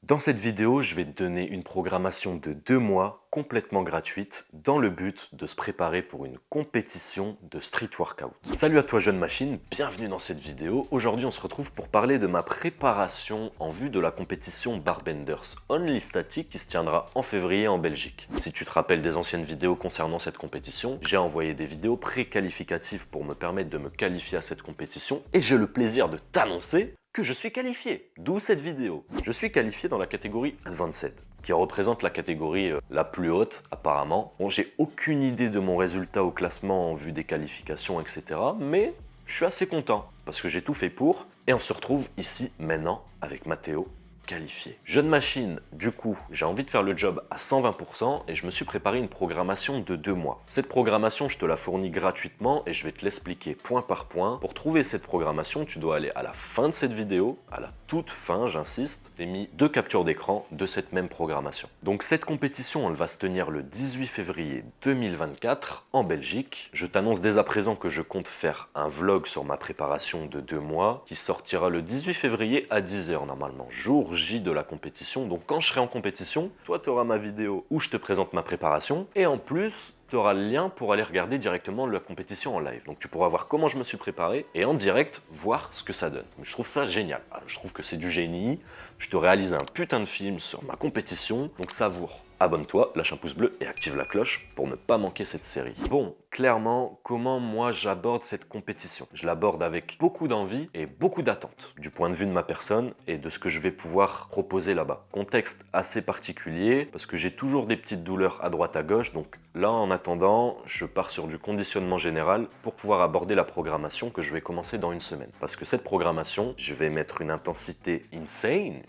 Dans cette vidéo, je vais te donner une programmation de 2 mois complètement gratuite dans le but de se préparer pour une compétition de street workout. Salut à toi jeune machine, bienvenue dans cette vidéo. Aujourd'hui on se retrouve pour parler de ma préparation en vue de la compétition Barbenders Only Static qui se tiendra en février en Belgique. Si tu te rappelles des anciennes vidéos concernant cette compétition, j'ai envoyé des vidéos pré-qualificatives pour me permettre de me qualifier à cette compétition et j'ai le plaisir de t'annoncer que je suis qualifié, d'où cette vidéo. Je suis qualifié dans la catégorie Advanced, qui représente la catégorie la plus haute apparemment. Bon, j'ai aucune idée de mon résultat au classement en vue des qualifications, etc. Mais je suis assez content, parce que j'ai tout fait pour, et on se retrouve ici maintenant avec Mathéo, qualifié. Jeune machine, du coup, j'ai envie de faire le job à 120% et je me suis préparé une programmation de 2 mois. Cette programmation, je te la fournis gratuitement et je vais te l'expliquer point par point. Pour trouver cette programmation, tu dois aller à la fin de cette vidéo, à la toute fin, j'insiste. J'ai mis 2 captures d'écran de cette même programmation. Donc cette compétition, elle va se tenir le 18 février 2024 en Belgique. Je t'annonce dès à présent que je compte faire un vlog sur ma préparation de 2 mois qui sortira le 18 février à 10h normalement, jour J de la compétition. Donc quand je serai en compétition, toi tu auras ma vidéo où je te présente ma préparation et en plus tu auras le lien pour aller regarder directement la compétition en live. Donc tu pourras voir comment je me suis préparé et en direct voir ce que ça donne. Je trouve ça génial. Je trouve que c'est du génie. Je te réalise un putain de film sur ma compétition. Donc savoure. Abonne-toi, lâche un pouce bleu et active la cloche pour ne pas manquer cette série. Bon, clairement, comment moi j'aborde cette compétition? Je l'aborde avec beaucoup d'envie et beaucoup d'attente du point de vue de ma personne et de ce que je vais pouvoir proposer là-bas. Contexte assez particulier parce que j'ai toujours des petites douleurs à droite à gauche. Donc là, en attendant, je pars sur du conditionnement général pour pouvoir aborder la programmation que je vais commencer dans une semaine. Parce que cette programmation, je vais mettre une intensité insane,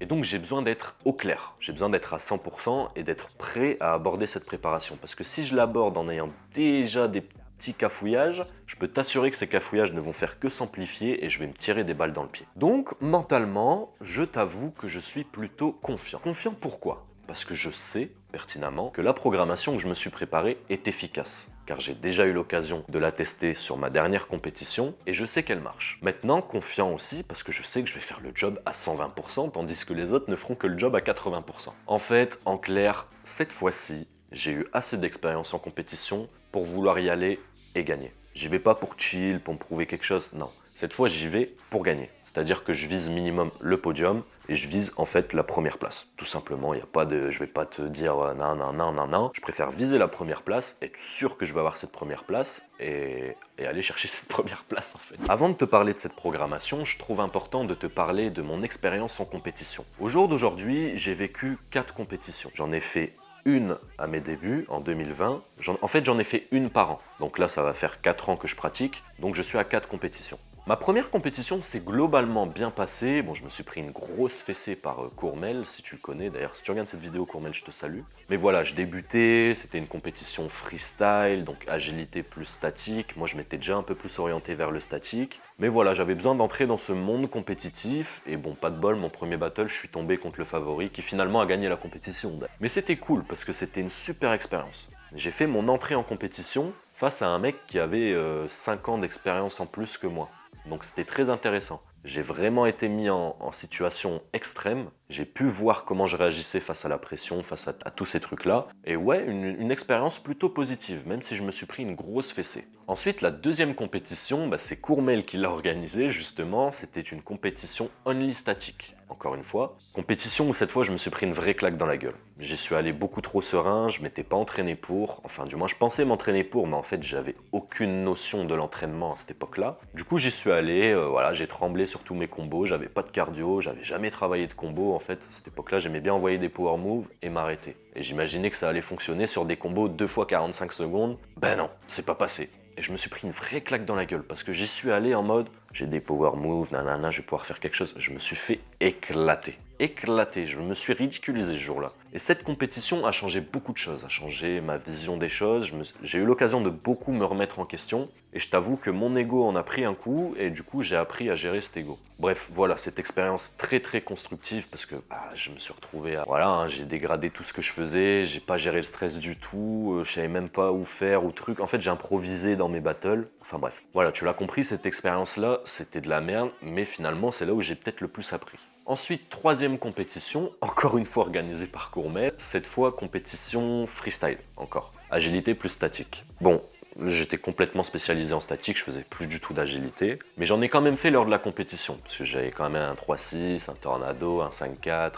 et donc j'ai besoin d'être au clair. J'ai besoin d'être à 100% et d'être prêt à aborder cette préparation. Parce que si je l'aborde en ayant déjà des petits cafouillages, je peux t'assurer que ces cafouillages ne vont faire que s'amplifier et je vais me tirer des balles dans le pied. Donc, mentalement, je t'avoue que je suis plutôt confiant. Confiant pourquoi? Parce que je sais pertinemment que la programmation que je me suis préparée est efficace. Car j'ai déjà eu l'occasion de la tester sur ma dernière compétition et je sais qu'elle marche. Maintenant, confiant aussi parce que je sais que je vais faire le job à 120% tandis que les autres ne feront que le job à 80%. En fait, en clair, cette fois-ci, j'ai eu assez d'expérience en compétition pour vouloir y aller et gagner. J'y vais pas pour chill, pour me prouver quelque chose, non. Cette fois, j'y vais pour gagner. C'est-à-dire que je vise minimum le podium et je vise en fait la première place. Tout simplement, il y a pas de, je vais pas te dire non, non, non, non, non. Je préfère viser la première place, être sûr que je vais avoir cette première place et aller chercher cette première place en fait. Avant de te parler de cette programmation, je trouve important de te parler de mon expérience en compétition. Au jour d'aujourd'hui, j'ai vécu 4 compétitions. J'en ai fait une à mes débuts, en 2020. En fait, j'en ai fait une par an. Donc là, ça va faire 4 ans que je pratique. Donc je suis à 4 compétitions. Ma première compétition s'est globalement bien passée. Bon, je me suis pris une grosse fessée par Courmel, si tu le connais. D'ailleurs, si tu regardes cette vidéo, Courmel, je te salue. Mais voilà, je débutais, c'était une compétition freestyle, donc agilité plus statique. Moi, je m'étais déjà un peu plus orienté vers le statique. Mais voilà, j'avais besoin d'entrer dans ce monde compétitif. Et bon, pas de bol, mon premier battle, je suis tombé contre le favori qui finalement a gagné la compétition. Mais c'était cool parce que c'était une super expérience. J'ai fait mon entrée en compétition face à un mec qui avait 5 ans d'expérience en plus que moi. Donc c'était très intéressant. J'ai vraiment été mis en situation extrême. J'ai pu voir comment je réagissais face à la pression, face à tous ces trucs-là. Et ouais, une expérience plutôt positive, même si je me suis pris une grosse fessée. Ensuite, la deuxième compétition, c'est Courmel qui l'a organisée, justement. C'était une compétition only statique, encore une fois. Compétition où cette fois, je me suis pris une vraie claque dans la gueule. J'y suis allé beaucoup trop serein, je m'étais pas entraîné pour. Enfin, du moins, je pensais m'entraîner pour, mais en fait, j'avais aucune notion de l'entraînement à cette époque-là. Du coup, j'y suis allé, voilà, j'ai tremblé sur tous mes combos, j'avais pas de cardio, j'avais jamais travaillé de combo. En fait, à cette époque-là, j'aimais bien envoyer des power moves et m'arrêter. Et j'imaginais que ça allait fonctionner sur des combos 2 fois 45 secondes. Ben non, c'est pas passé. Et je me suis pris une vraie claque dans la gueule parce que j'y suis allé en mode j'ai des power moves, nanana, je vais pouvoir faire quelque chose. Je me suis fait éclater. Je me suis ridiculisé ce jour-là. Et cette compétition a changé beaucoup de choses, a changé ma vision des choses. J'ai eu l'occasion de beaucoup me remettre en question. Et je t'avoue que mon ego en a pris un coup et du coup j'ai appris à gérer cet ego. Bref, voilà, cette expérience très constructive parce que je me suis retrouvé à... Voilà, hein, j'ai dégradé tout ce que je faisais, j'ai pas géré le stress du tout, je savais même pas où faire ou truc. En fait, j'ai improvisé dans mes battles. Enfin bref, voilà, tu l'as compris, cette expérience-là, c'était de la merde, mais finalement, c'est là où j'ai peut-être le plus appris. Ensuite, troisième compétition, encore une fois organisée par Courmet, cette fois compétition freestyle, encore. Agilité plus statique. Bon, j'étais complètement spécialisé en statique, je faisais plus du tout d'agilité, mais j'en ai quand même fait lors de la compétition, parce que j'avais quand même un 3-6, un tornado, un 5-4,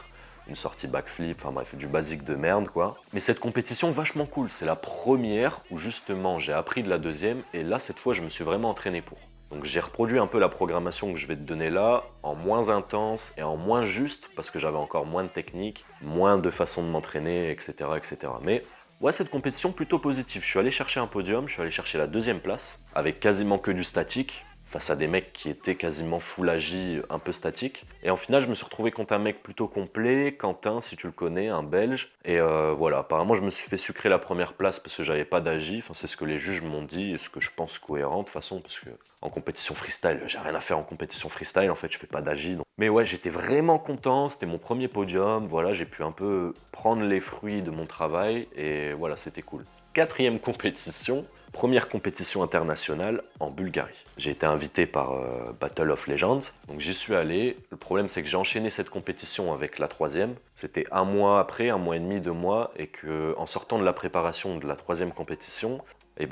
une sortie backflip, enfin bref, du basique de merde quoi. Mais cette compétition vachement cool, c'est la première où justement j'ai appris de la deuxième, et là cette fois je me suis vraiment entraîné pour. Donc j'ai reproduit un peu la programmation que je vais te donner là, en moins intense et en moins juste, parce que j'avais encore moins de technique, moins de façon de m'entraîner, etc., etc. Mais ouais, cette compétition plutôt positive. Je suis allé chercher un podium, je suis allé chercher la deuxième place, avec quasiment que du statique, face à des mecs qui étaient quasiment full agi, un peu statique. Et en finale, je me suis retrouvé contre un mec plutôt complet, Quentin, si tu le connais, un Belge. Et voilà, apparemment, je me suis fait sucrer la première place parce que j'avais pas d'agi. Enfin, c'est ce que les juges m'ont dit et ce que je pense cohérent de toute façon, parce que en compétition freestyle, j'ai rien à faire en compétition freestyle, en fait, je fais pas d'agi. Donc... Mais ouais, j'étais vraiment content, c'était mon premier podium, voilà, j'ai pu un peu prendre les fruits de mon travail et voilà, c'était cool. Quatrième compétition. Première compétition internationale en Bulgarie. J'ai été invité par Battle of Legends, donc j'y suis allé. Le problème c'est que j'ai enchaîné cette compétition avec la troisième. C'était un mois après, un mois et demi, 2 mois, et que en sortant de la préparation de la troisième compétition,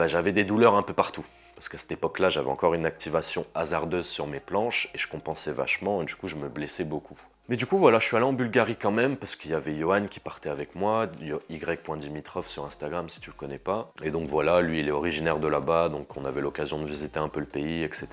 j'avais des douleurs un peu partout. Parce qu'à cette époque-là, j'avais encore une activation hasardeuse sur mes planches et je compensais vachement et du coup je me blessais beaucoup. Mais du coup voilà, je suis allé en Bulgarie quand même parce qu'il y avait Johan qui partait avec moi, y.dimitrov sur Instagram si tu le connais pas. Et donc voilà, lui il est originaire de là-bas, donc on avait l'occasion de visiter un peu le pays, etc.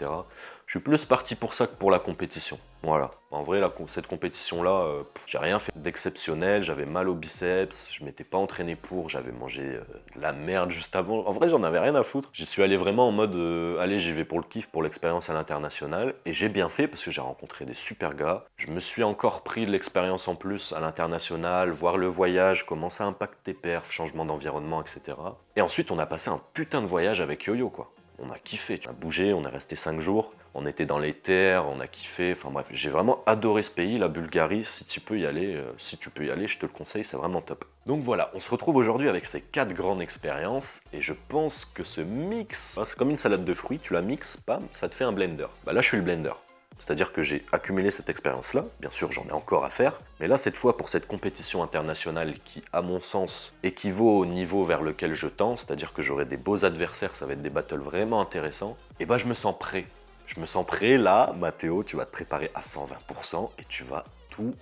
Je suis plus parti pour ça que pour la compétition. Voilà. En vrai, cette compétition-là, j'ai rien fait d'exceptionnel, j'avais mal au biceps, je m'étais pas entraîné pour, j'avais mangé de la merde juste avant. En vrai, j'en avais rien à foutre. J'y suis allé vraiment en mode, allez, j'y vais pour le kiff, pour l'expérience à l'international. Et j'ai bien fait parce que j'ai rencontré des super gars. Je me suis encore pris de l'expérience en plus à l'international, voir le voyage, comment ça impacte tes perfs, changement d'environnement, etc. Et ensuite, on a passé un putain de voyage avec Yo-Yo, quoi. On a kiffé, on a bougé, on est resté 5 jours, on était dans les terres, on a kiffé, enfin bref, j'ai vraiment adoré ce pays, la Bulgarie, si tu peux y aller, je te le conseille, c'est vraiment top. Donc voilà, on se retrouve aujourd'hui avec ces 4 grandes expériences, et je pense que ce mix, c'est comme une salade de fruits, tu la mixes, bam, ça te fait un blender. Bah là je suis le blender. C'est-à-dire que j'ai accumulé cette expérience-là, bien sûr j'en ai encore à faire, mais là cette fois pour cette compétition internationale qui, à mon sens, équivaut au niveau vers lequel je tends, c'est-à-dire que j'aurai des beaux adversaires, ça va être des battles vraiment intéressants, et bah je me sens prêt. Je me sens prêt là, Mathéo, tu vas te préparer à 120% et tu vas tout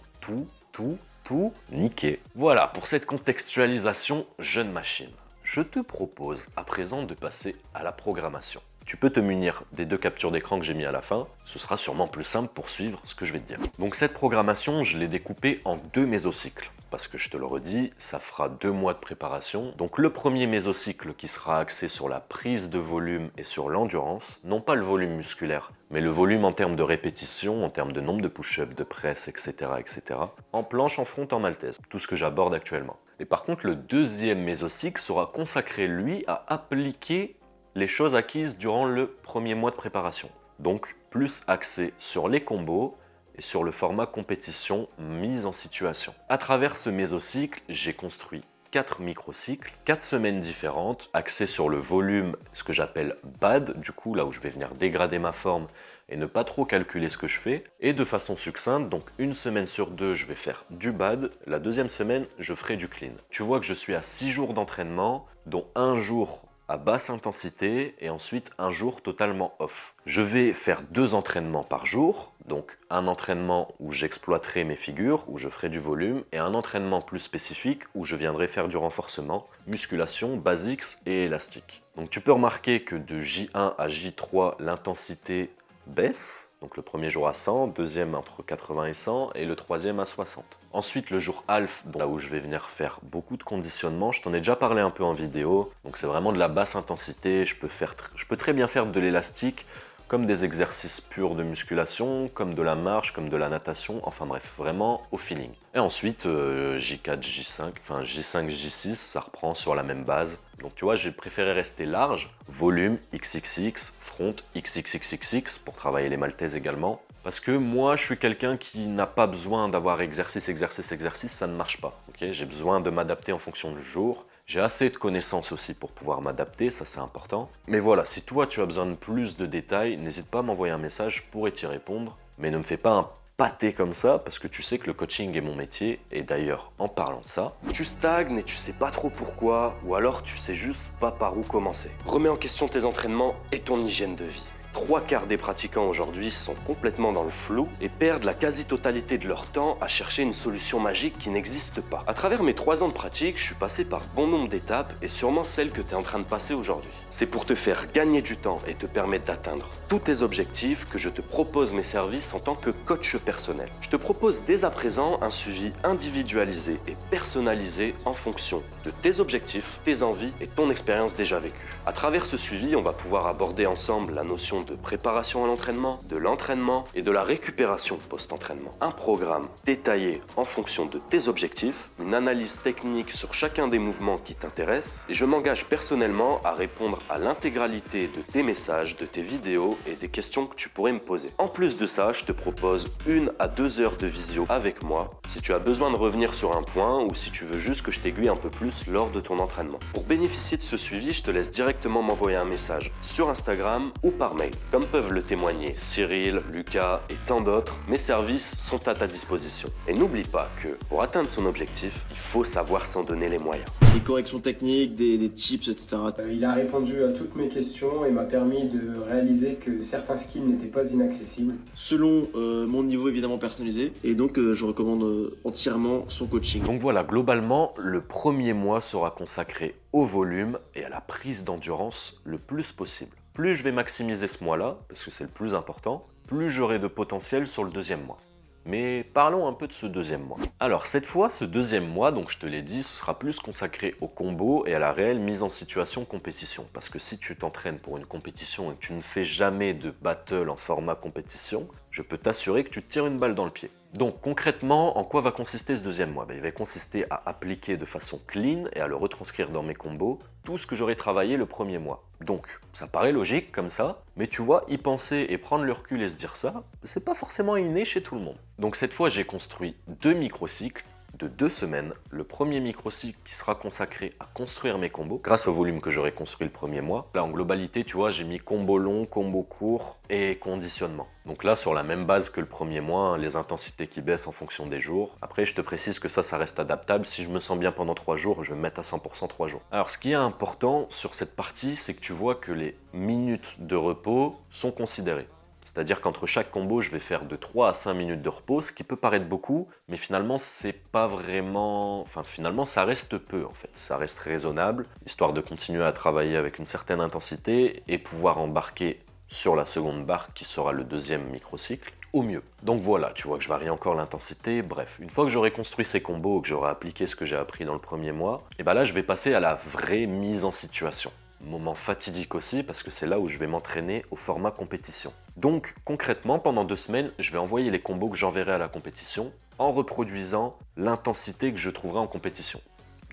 niquer. Voilà, pour cette contextualisation jeune machine, je te propose à présent de passer à la programmation. Tu peux te munir des 2 captures d'écran que j'ai mis à la fin, ce sera sûrement plus simple pour suivre ce que je vais te dire. Donc cette programmation, je l'ai découpée en 2 mésocycles, parce que je te le redis, ça fera 2 mois de préparation. Donc le premier mésocycle qui sera axé sur la prise de volume et sur l'endurance, non pas le volume musculaire, mais le volume en termes de répétition, en termes de nombre de push-ups, de presse, etc., etc. En planche, en front, en maltaise, tout ce que j'aborde actuellement. Et par contre, le deuxième mésocycle sera consacré, lui, à appliquer les choses acquises durant le premier mois de préparation. Donc plus axé sur les combos et sur le format compétition mise en situation. À travers ce mésocycle, j'ai construit 4 microcycles, 4 semaines différentes, axées sur le volume, ce que j'appelle BAD, du coup là où je vais venir dégrader ma forme et ne pas trop calculer ce que je fais, et de façon succincte, donc une semaine sur 2 je vais faire du BAD, la deuxième semaine je ferai du clean. Tu vois que je suis à 6 jours d'entraînement, dont un jour à basse intensité et ensuite un jour totalement off. Je vais faire 2 entraînements par jour, donc un entraînement où j'exploiterai mes figures, où je ferai du volume, et un entraînement plus spécifique où je viendrai faire du renforcement, musculation, basics et élastique. Donc tu peux remarquer que de J1 à J3, l'intensité baisse, donc le premier jour à 100, deuxième entre 80 et 100 et le troisième à 60. Ensuite le jour half, là où je vais venir faire beaucoup de conditionnement, je t'en ai déjà parlé un peu en vidéo, donc c'est vraiment de la basse intensité, je peux très bien faire de l'élastique, comme des exercices purs de musculation, comme de la marche, comme de la natation, enfin bref, vraiment au feeling. Et ensuite, J4, J5, enfin J5, J6, ça reprend sur la même base. Donc tu vois, j'ai préféré rester large, volume XXX, front XXXXX, pour travailler les maltaises également. Parce que moi, je suis quelqu'un qui n'a pas besoin d'avoir exercice, exercice, exercice, ça ne marche pas. Okay, j'ai besoin de m'adapter en fonction du jour. J'ai assez de connaissances aussi pour pouvoir m'adapter, ça c'est important. Mais voilà, si toi tu as besoin de plus de détails, n'hésite pas à m'envoyer un message, je pourrai t'y répondre. Mais ne me fais pas un pâté comme ça, parce que tu sais que le coaching est mon métier, et d'ailleurs, en parlant de ça, tu stagnes et tu sais pas trop pourquoi, ou alors tu sais juste pas par où commencer. Remets en question tes entraînements et ton hygiène de vie. 3/4 des pratiquants aujourd'hui sont complètement dans le flou et perdent la quasi-totalité de leur temps à chercher une solution magique qui n'existe pas. À travers mes 3 ans de pratique, je suis passé par bon nombre d'étapes et sûrement celle que tu es en train de passer aujourd'hui. C'est pour te faire gagner du temps et te permettre d'atteindre tous tes objectifs que je te propose mes services en tant que coach personnel. Je te propose dès à présent un suivi individualisé et personnalisé en fonction de tes objectifs, tes envies et ton expérience déjà vécue. À travers ce suivi, on va pouvoir aborder ensemble la notion de préparation à l'entraînement, de l'entraînement et de la récupération post-entraînement. Un programme détaillé en fonction de tes objectifs, une analyse technique sur chacun des mouvements qui t'intéressent et je m'engage personnellement à répondre à l'intégralité de tes messages, de tes vidéos et des questions que tu pourrais me poser. En plus de ça, je te propose 1 à 2 heures de visio avec moi si tu as besoin de revenir sur un point ou si tu veux juste que je t'aiguille un peu plus lors de ton entraînement. Pour bénéficier de ce suivi, je te laisse directement m'envoyer un message sur Instagram ou par mail. Comme peuvent le témoigner Cyril, Lucas et tant d'autres, mes services sont à ta disposition. Et n'oublie pas que pour atteindre son objectif, il faut savoir s'en donner les moyens. Des corrections techniques, des tips, etc. Il a répondu à toutes mes questions et m'a permis de réaliser que certains skills n'étaient pas inaccessibles. Selon mon niveau évidemment personnalisé. Et donc je recommande entièrement son coaching. Donc voilà, globalement, le premier mois sera consacré au volume et à la prise d'endurance le plus possible. Plus je vais maximiser ce mois-là, parce que c'est le plus important, plus j'aurai de potentiel sur le deuxième mois. Mais parlons un peu de ce deuxième mois. Alors cette fois, ce deuxième mois, donc je te l'ai dit, ce sera plus consacré au combo et à la réelle mise en situation compétition. Parce que si tu t'entraînes pour une compétition et que tu ne fais jamais de battle en format compétition, je peux t'assurer que tu te tires une balle dans le pied. Donc concrètement, en quoi va consister ce deuxième mois? Il va consister à appliquer de façon clean et à le retranscrire dans mes combos tout ce que j'aurais travaillé le premier mois. Donc ça paraît logique comme ça, mais tu vois, y penser et prendre le recul et se dire ça, c'est pas forcément inné chez tout le monde. Donc cette fois, j'ai construit 2 microcycles de 2 semaines. Le premier microcycle qui sera consacré à construire mes combos grâce au volume que j'aurai construit le premier mois. Là en globalité, tu vois, j'ai mis combo long, combo court et conditionnement. Donc là, sur la même base que le premier mois, hein, les intensités qui baissent en fonction des jours. Après, je te précise que ça reste adaptable. Si je me sens bien pendant 3 jours, je vais me mettre à 100% 3 jours. Alors, ce qui est important sur cette partie, c'est que tu vois que les minutes de repos sont considérées. C'est-à-dire qu'entre chaque combo, je vais faire de 3 à 5 minutes de repos, ce qui peut paraître beaucoup, mais finalement, c'est pas vraiment... Enfin, finalement, ça reste peu, en fait. Ça reste raisonnable, histoire de continuer à travailler avec une certaine intensité et pouvoir embarquer sur la seconde barre, qui sera le deuxième microcycle, au mieux. Donc voilà, tu vois que je varie encore l'intensité. Bref, une fois que j'aurai construit ces combos, que j'aurai appliqué ce que j'ai appris dans le premier mois, et ben là, je vais passer à la vraie mise en situation. Moment fatidique aussi, parce que c'est là où je vais m'entraîner au format compétition. Donc concrètement, pendant 2 semaines, je vais envoyer les combos que j'enverrai à la compétition en reproduisant l'intensité que je trouverai en compétition.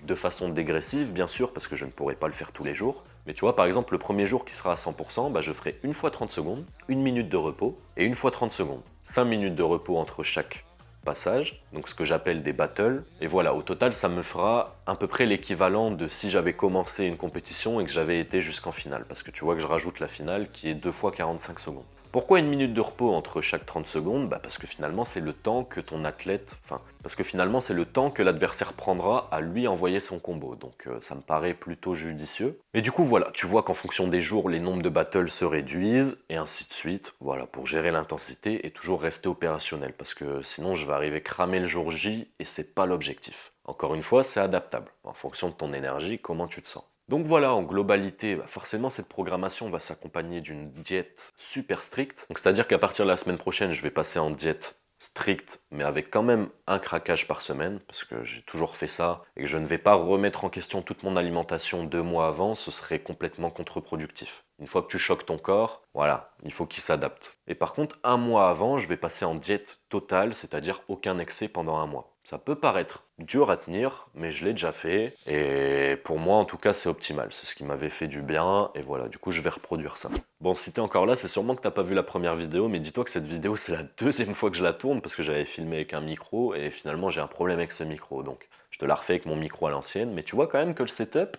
De façon dégressive, bien sûr, parce que je ne pourrai pas le faire tous les jours. Mais tu vois, par exemple, le premier jour qui sera à 100%, bah, je ferai 1 fois 30 secondes, 1 minute de repos et 1 fois 30 secondes. 5 minutes de repos entre chaque passage, donc ce que j'appelle des battles. Et voilà, au total, ça me fera à peu près l'équivalent de si j'avais commencé une compétition et que j'avais été jusqu'en finale. Parce que tu vois que je rajoute la finale qui est 2 fois 45 secondes. Pourquoi 1 minute de repos entre chaque 30 secondes? Parce que finalement, c'est le temps que ton athlète... parce que finalement, c'est le temps que l'adversaire prendra à lui envoyer son combo. Donc ça me paraît plutôt judicieux. Et du coup, voilà, tu vois qu'en fonction des jours, les nombres de battles se réduisent, et ainsi de suite. Voilà, pour gérer l'intensité et toujours rester opérationnel. Parce que sinon, je vais arriver cramé le jour J, et c'est pas l'objectif. Encore une fois, c'est adaptable. En fonction de ton énergie, comment tu te sens. Donc voilà, en globalité, forcément cette programmation va s'accompagner d'une diète super stricte. Donc c'est-à-dire qu'à partir de la semaine prochaine, je vais passer en diète stricte, mais avec quand même un craquage par semaine, parce que j'ai toujours fait ça, et que je ne vais pas remettre en question toute mon alimentation 2 mois avant, ce serait complètement contre-productif. Une fois que tu choques ton corps, voilà, il faut qu'il s'adapte. Et par contre, 1 mois avant, je vais passer en diète totale, c'est-à-dire aucun excès pendant 1 mois. Ça peut paraître dur à tenir, mais je l'ai déjà fait, et pour moi en tout cas c'est optimal, c'est ce qui m'avait fait du bien, et voilà, du coup je vais reproduire ça. Bon, si t'es encore là, c'est sûrement que t'as pas vu la première vidéo, mais dis-toi que cette vidéo c'est la 2e fois que je la tourne, parce que j'avais filmé avec un micro, et finalement j'ai un problème avec ce micro, donc je te la refais avec mon micro à l'ancienne, mais tu vois quand même que le setup,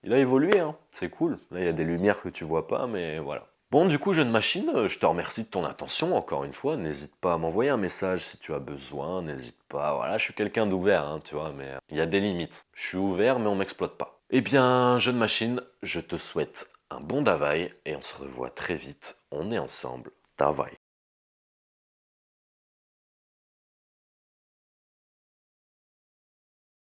il a évolué, hein. C'est cool. Là il y a des lumières que tu vois pas, mais voilà. Bon, du coup, jeune machine, je te remercie de ton attention, encore une fois. N'hésite pas à m'envoyer un message si tu as besoin, n'hésite pas. Voilà, je suis quelqu'un d'ouvert, hein, tu vois, mais il y a des limites. Je suis ouvert, mais on m'exploite pas. Eh bien, jeune machine, je te souhaite un bon Davai et on se revoit très vite. On est ensemble. Davai.